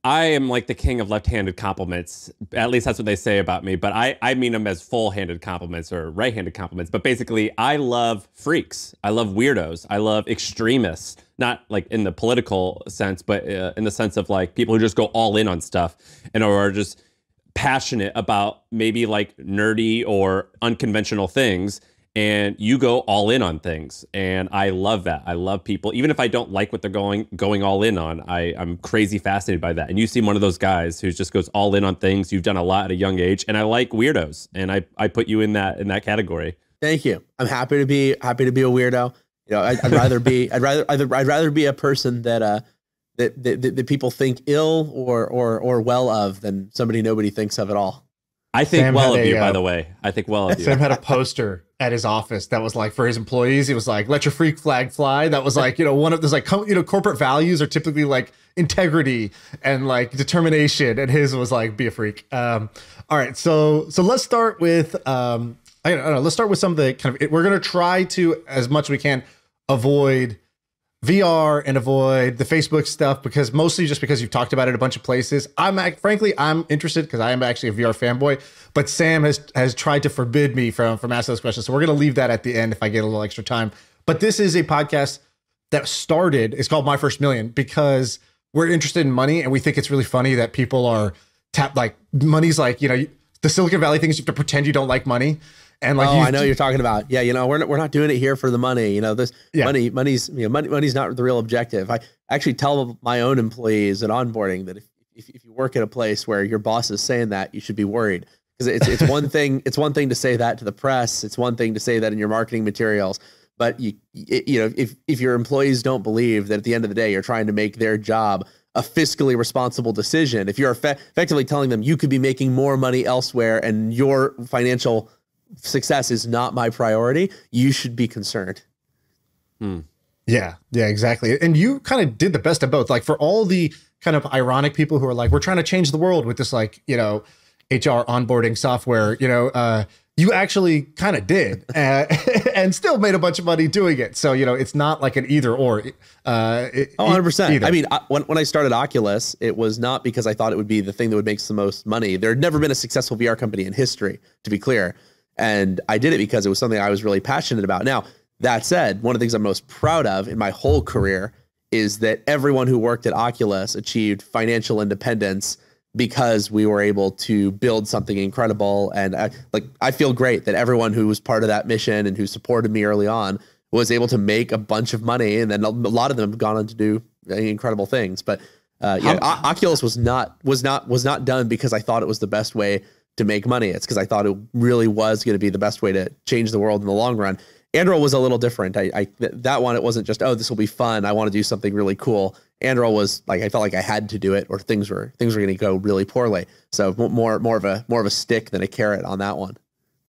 I am like the king of left-handed compliments. At least that's what they say about me. But I mean them as full-handed compliments or right-handed compliments. But basically, I love freaks. I love weirdos. I love extremists. Not like in the political sense, but in the sense of like people who just go all in on stuff and are just passionate about maybe like nerdy or unconventional things. And you go all in on things. And I love that. I love people, even if I don't like what they're going all in on, I'm crazy fascinated by that. And you seem one of those guys who just goes all in on things. You've done a lot at a young age. And I like weirdos. And I put you in that category. Thank you. I'm happy to be a weirdo. You know, I'd rather be a person that people think ill or well of than somebody nobody thinks of at all. I think Sam well of you, by the way. I think well of you. Sam had a poster at his office that was like for his employees. It was like, let your freak flag fly. That was like, you know, one of those like, corporate values are typically like integrity and like determination. And his was like, be a freak. All right. So let's start with, I don't know, let's start with some of the kind of, we're going to try to, as much as we can, avoid VR and avoid the Facebook stuff because mostly just because you've talked about it a bunch of places. Frankly, I'm interested because I am actually a VR fanboy, but Sam has tried to forbid me from asking those questions. So we're going to leave that at the end if I get a little extra time. But this is a podcast that started, it's called My First Million because we're interested in money and we think it's really funny that people are like money's like, you know, the Silicon Valley thing is you have to pretend you don't like money. And like, I know you're talking about. Yeah, you know, we're not doing it here for the money. You know, money's not the real objective. I actually tell my own employees at onboarding that if you work at a place where your boss is saying that, you should be worried because it's one thing. It's one thing to say that to the press. It's one thing to say that in your marketing materials. But you know, if your employees don't believe that at the end of the day you're trying to make their job a fiscally responsible decision, if you're effectively telling them you could be making more money elsewhere and your financial success is not my priority, you should be concerned. Yeah, exactly. And you kind of did the best of both. Like for all the kind of ironic people who are like, we're trying to change the world with this, like, you know, HR onboarding software, you know, you actually kind of did and still made a bunch of money doing it. So, you know, it's not like an either or. 100%. Either. I mean, when I started Oculus, it was not because I thought it would be the thing that would make the most money. There had never been a successful VR company in history, to be clear. And I did it because it was something I was really passionate about. Now, that said, one of the things I'm most proud of in my whole career is that everyone who worked at Oculus achieved financial independence because we were able to build something incredible. And I feel great that everyone who was part of that mission and who supported me early on was able to make a bunch of money. And then a lot of them have gone on to do incredible things. But Oculus was not done because I thought it was the best way to make money. It's because I thought it really was going to be the best way to change the world in the long run. Android was a little different. That one, it wasn't just, oh, this will be fun, I want to do something really cool. Android was like, I felt like I had to do it or things were going to go really poorly. So more of a stick than a carrot on that one.